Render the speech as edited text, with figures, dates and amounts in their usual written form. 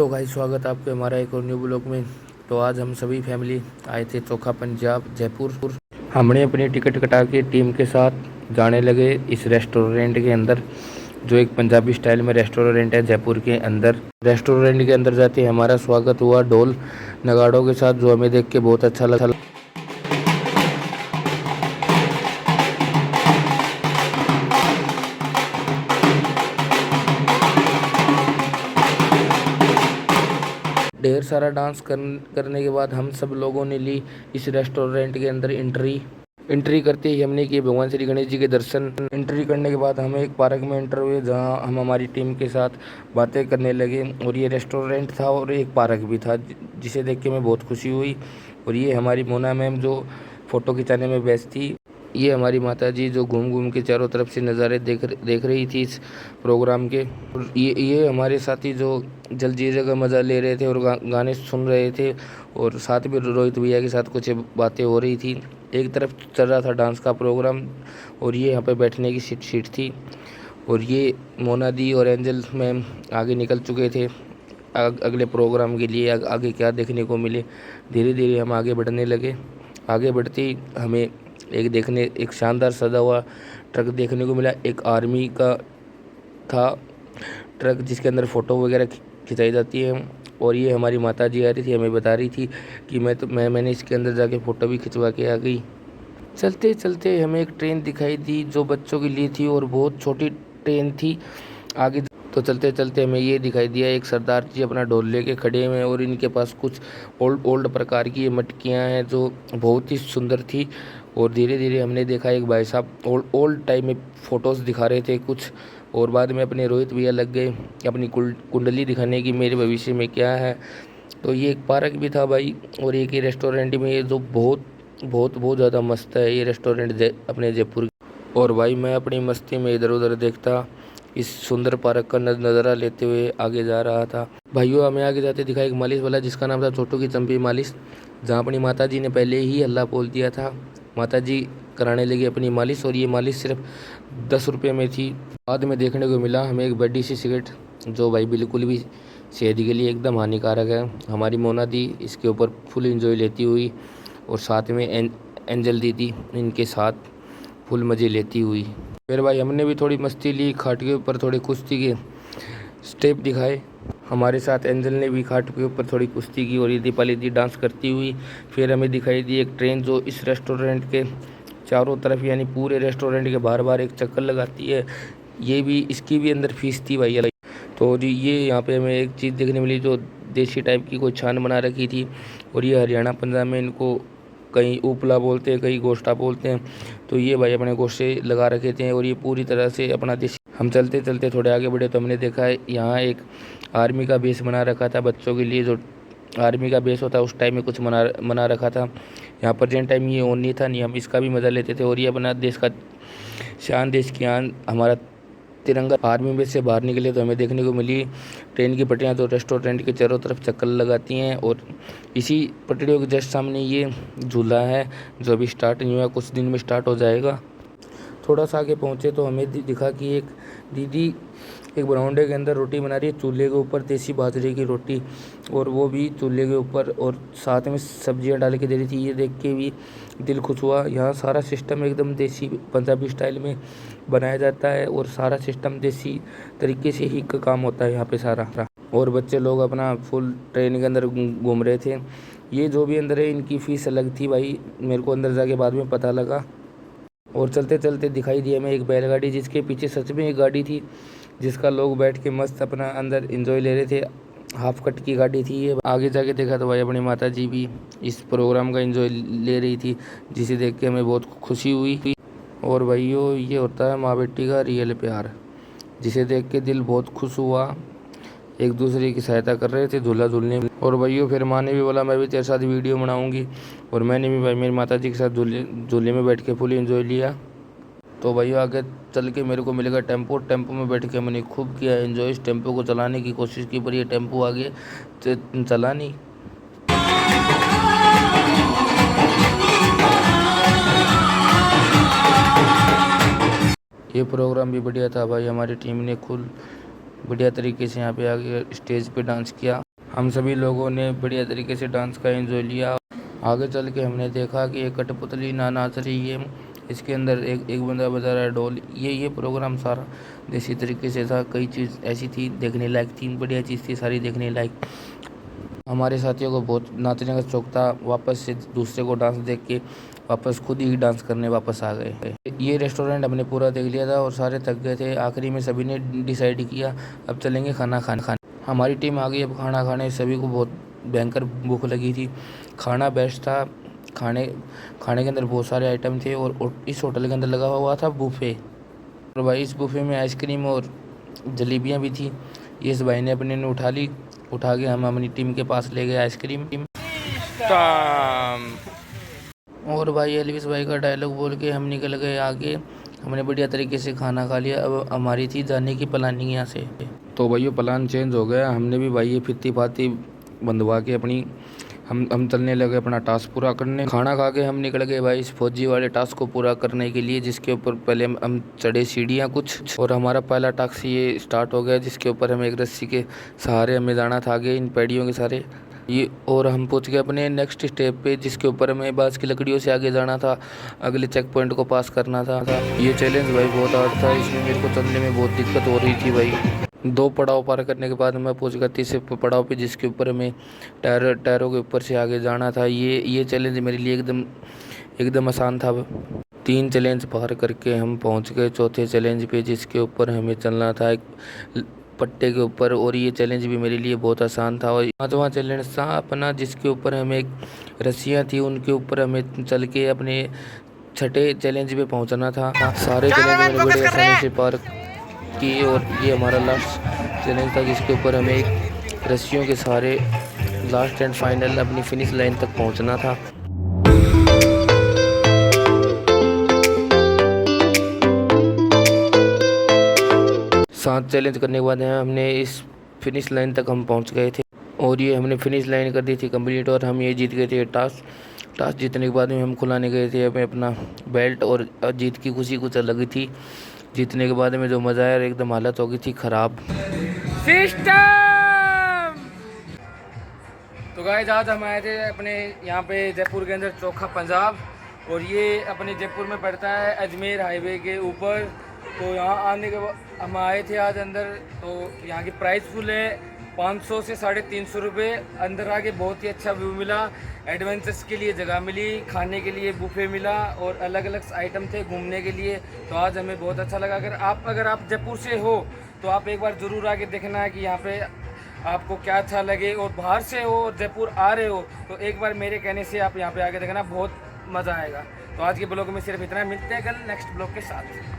तो भाई स्वागत है आपके हमारा एक और न्यू ब्लॉग में। तो आज हम सभी फैमिली आए थे चोखा पंजाब जयपुर। हमने अपनी टिकट कटा के टीम के साथ जाने लगे इस रेस्टोरेंट के अंदर, जो एक पंजाबी स्टाइल में रेस्टोरेंट है जयपुर के अंदर। रेस्टोरेंट के अंदर जाते हमारा स्वागत हुआ ढोल नगाड़ों के साथ, जो हमें देख के बहुत अच्छा लगा। 'ढेर सारा डांस करने के बाद हम सब लोगों ने ली इस रेस्टोरेंट के अंदर एंट्री करते ही हमने किए भगवान श्री गणेश जी के दर्शन। एंट्री करने के बाद हम एक पार्क में एंटर हुए, जहां हम हमारी टीम के साथ बातें करने लगे। और ये रेस्टोरेंट था और एक पार्क भी था, जिसे देख के मैं बहुत खुशी हुई। और ये हमारी मोना मैम जो फ़ोटो खिंचाने में व्यस्त थी। ये हमारी माता जी जो घूम घूम के चारों तरफ से नज़ारे देख रही थी इस प्रोग्राम के। और ये हमारे साथी जो जलजीरे का मज़ा ले रहे थे और गाने सुन रहे थे। और साथ में रोहित भैया के साथ कुछ बातें हो रही थी। एक तरफ चल रहा था डांस का प्रोग्राम और ये यहाँ पे बैठने की सीट थी। और ये मोना दी और एंजल मैम आगे निकल चुके थे अगले प्रोग्राम के लिए। आगे क्या देखने को मिले, धीरे धीरे हम आगे बढ़ने लगे। आगे बढ़ते ही हमें एक शानदार सजा हुआ ट्रक देखने को मिला। एक आर्मी का था ट्रक, जिसके अंदर फ़ोटो वगैरह खिंचाई जाती है। और ये हमारी माता जी आ रही थी, हमें बता रही थी कि मैंने इसके अंदर जाके फ़ोटो भी खिंचवा के आ गई। चलते चलते हमें एक ट्रेन दिखाई दी जो बच्चों के लिए थी और बहुत छोटी ट्रेन थी। आगे तो चलते चलते हमें ये दिखाई दिया, एक सरदार जी अपना ढोल लेके खड़े हुए हैं और इनके पास कुछ ओल्ड प्रकार की मटकियाँ हैं जो बहुत ही सुंदर थी। और धीरे धीरे हमने देखा एक भाई साहब ओल्ड टाइम में फ़ोटोज़ दिखा रहे थे कुछ। और बाद में अपने रोहित भैया लग गए अपनी कुंडली दिखाने की, मेरे भविष्य में क्या है। तो ये एक पार्क भी था भाई, और एक ही रेस्टोरेंट में ये जो बहुत बहुत बहुत ज़्यादा मस्त है ये रेस्टोरेंट अपने जयपुर। और भाई मैं अपनी मस्ती में इधर उधर देखता इस सुंदर पार्क का नज़ारा लेते हुए आगे जा रहा था। भाइयों हमें आगे जाते दिखा एक मालिश वाला, जिसका नाम था छोटू की चंपी मालिश, जहाँ अपनी माता जी ने पहले ही हल्ला बोल दिया था। माता जी कराने लगी अपनी मालिश, और ये मालिश सिर्फ 10 रुपये में थी। बाद में देखने को मिला हमें एक बड़ी सी सिगरेट, जो भाई बिल्कुल भी सेहत के लिए एकदम हानिकारक है। हमारी मोना दी इसके ऊपर फुल एंजॉय लेती हुई, और साथ में एंजल दीदी इनके साथ फुल मज़े लेती हुई। फिर भाई हमने भी थोड़ी मस्ती ली, खाट के ऊपर थोड़ी कुश्ती के स्टेप दिखाए। हमारे साथ एंजल ने भी खाट के ऊपर थोड़ी कुश्ती की और ये दीपाली दी डांस करती हुई। फिर हमें दिखाई दी एक ट्रेन जो इस रेस्टोरेंट के चारों तरफ यानी पूरे रेस्टोरेंट के बार बार एक चक्कर लगाती है। इसकी भी अंदर फीस थी भाई। तो जी ये यहाँ पे हमें एक चीज़ देखने मिली जो देसी टाइप की कोई छान बना रखी थी। और ये हरियाणा पंजाब में इनको कहीं उपला बोलते हैं, कहीं गोश्ता बोलते हैं। तो ये भाई अपने गोश्ते लगा रखे थे और ये पूरी तरह से अपना देसी। हम चलते चलते थोड़े आगे बढ़े तो हमने देखा है यहाँ एक आर्मी का बेस बना रखा था बच्चों के लिए, जो आर्मी का बेस होता है उस टाइम में कुछ बना रखा था। यहाँ पर जिन टाइम ये ऑन नहीं था, नहीं हम इसका भी मज़ा लेते थे। और ये अपना देश का शान, देश की आन, हमारा तिरंगा। आर्मी बेस से बाहर निकले तो हमें देखने को मिली ट्रेन की पटरियाँ जो रेस्टोरेंट के चारों तरफ चक्कर लगाती हैं। और इसी पटरियों के जस्ट सामने ये झूला है जो अभी स्टार्ट नहीं हुआ, कुछ दिन में स्टार्ट हो जाएगा। थोड़ा सा आगे पहुँचे तो हमें दिखा कि एक दीदी एक बरामदे के अंदर रोटी बना रही है चूल्हे के ऊपर, देसी बाजरे की रोटी, और वो भी चूल्हे के ऊपर, और साथ में सब्जियां डाल के दे रही थी। ये देख के भी दिल खुश हुआ। यहाँ सारा सिस्टम एकदम देसी पंजाबी स्टाइल में बनाया जाता है और सारा सिस्टम देसी तरीके से ही काम होता है यहाँ पे सारा। और बच्चे लोग अपना फुल ट्रेन के अंदर घूम रहे थे। ये जो भी अंदर है इनकी फ़ीस अलग थी भाई, मेरे को अंदर जाके बाद में पता लगा। और चलते चलते दिखाई दी हमें एक बैलगाड़ी, जिसके पीछे सच में एक गाड़ी थी जिसका लोग बैठ के मस्त अपना अंदर एंजॉय ले रहे थे। हाफ कट की गाड़ी थी ये। आगे जाके देखा तो भाई अपनी माता जी भी इस प्रोग्राम का एंजॉय ले रही थी, जिसे देख के हमें बहुत खुशी हुई। और भाइयों ये होता है माँ बेटी का रियल प्यार, जिसे देख के दिल बहुत खुश हुआ। एक दूसरे की सहायता कर रहे थे झूला झूलने में। और भाइयों फिर माँ ने भी बोला मैं भी तेरे साथ वीडियो बनाऊंगी, और मैंने भी भाई मेरी माता जी के साथ झूले में बैठ के फुल एंजॉय लिया। तो भैया आगे चल के मेरे को मिलेगा टेम्पो में बैठ के मैंने खूब किया एंजॉय। इस टेम्पो को चलाने की कोशिश की, पर ये टेम्पो आगे चला नहीं। ये प्रोग्राम भी बढ़िया था भाई, हमारी टीम ने खुद बढ़िया तरीके से यहाँ पे आगे स्टेज पे डांस किया। हम सभी लोगों ने बढ़िया तरीके से डांस का एंजॉय लिया। आगे चल के हमने देखा कि एक कठपुतली ना नाच रही है, इसके अंदर एक बंदा बजा रहा है ढोल। ये प्रोग्राम सारा देसी तरीके से था। कई चीज़ ऐसी थी देखने लायक थी, बढ़िया चीज़ थी सारी देखने लायक। हमारे साथियों को बहुत नाचने का शौक था। वापस से दूसरे को डांस देख के वापस खुद ही डांस करने वापस आ गए। ये रेस्टोरेंट हमने पूरा देख लिया था और सारे थक गए थे। आखिरी में सभी ने डिसाइड किया अब चलेंगे खाना खाने। हमारी टीम आ गई अब खाना खाने। सभी को बहुत भयंकर भूख लगी थी। खाना बेस्ट था। खाने के अंदर बहुत सारे आइटम थे और इस होटल के अंदर लगा हुआ था बुफे। और भाई इस बुफे में आइसक्रीम और जलेबियाँ भी थी। ये इस भाई ने अपने ने उठा के हम अपनी टीम के पास ले गए आइसक्रीम। और भाई एलविस भाई का डायलॉग बोल के हम निकल गए आगे। हमने बढ़िया तरीके से खाना खा लिया। अब हमारी थी जाने की प्लानिंग यहाँ से। तो भाई प्लान चेंज हो गया। हमने भी भाई ये फित्ती फाती बंधवा के अपनी हम चलने लगे अपना टास्क पूरा करने। खाना खा के हम निकल गए भाई इस फौजी वाले टास्क को पूरा करने के लिए, जिसके ऊपर पहले हम चढ़े सीढ़ियाँ कुछ और हमारा पहला टास्क ये स्टार्ट हो गया, जिसके ऊपर हमें एक रस्सी के सहारे हमें जाना था आगे इन पैड़ियों के सारे ये। और हम पहुंच गए अपने नेक्स्ट स्टेप पे, जिसके ऊपर हमें बांस की लकड़ियों से आगे जाना था, अगले चेक पॉइंट को पास करना था। ये चैलेंज भाई बहुत हार्ड था। इसमें मेरे को चलने में बहुत दिक्कत हो रही थी भाई। 2 पड़ाव पार करने के बाद मैं पहुंच गया तीसरे पड़ाव पे, जिसके ऊपर हमें टायरों के ऊपर से आगे जाना था। ये चैलेंज मेरे लिए एकदम आसान था। 3 चैलेंज पार करके हम पहुंच गए चौथे चैलेंज पे, जिसके ऊपर हमें चलना था एक पट्टे के ऊपर। और ये चैलेंज भी मेरे लिए बहुत आसान था। और 5वां चैलेंज था अपना, जिसके ऊपर हमें एक रस्सियाँ थी, उनके ऊपर हमें चल के अपने छठे चैलेंज पे पहुंचना था। सारे चैलेंज मैंने बड़े आसानी से पार किए। और ये हमारा लास्ट चैलेंज था, जिसके ऊपर हमें एक रस्सियों के सहारे लास्ट एंड फाइनल अपनी फिनिश लाइन तक पहुंचना था। 7 चैलेंज करने के बाद हमने इस फिनिश लाइन तक हम पहुंच गए थे और ये हमने फिनिश लाइन कर दी थी कंप्लीट। और हम ये जीत गए थे टास्क जीतने के बाद में हम खुलाने गए थे हमें अपना बेल्ट। और जीत की खुशी कुछ अलग थी। जीतने के बाद में जो मज़ा आया एकदम हालत हो गई थी ख़राब। सिस्टम। तो गाइस आज हम आए थे अपने यहाँ पे जयपुर के अंदर चोखा पंजाब, और ये अपने जयपुर में पड़ता है अजमेर हाईवे के ऊपर। तो यहाँ आने के बाद हम आए थे आज अंदर। तो यहाँ की प्राइस फुल है 500 से 350 रुपये। अंदर आके बहुत ही अच्छा व्यू मिला, एडवेंचर्स के लिए जगह मिली, खाने के लिए बुफे मिला और अलग अलग आइटम थे घूमने के लिए। तो आज हमें बहुत अच्छा लगा। अगर आप जयपुर से हो तो आप एक बार ज़रूर आके देखना है कि यहाँ पे आपको क्या अच्छा लगे। और बाहर से हो और जयपुर आ रहे हो तो एक बार मेरे कहने से आप यहाँ पे आके देखना, बहुत मज़ा आएगा। तो आज के ब्लॉग में सिर्फ इतना। मिलते हैं कल नेक्स्ट ब्लॉग के साथ।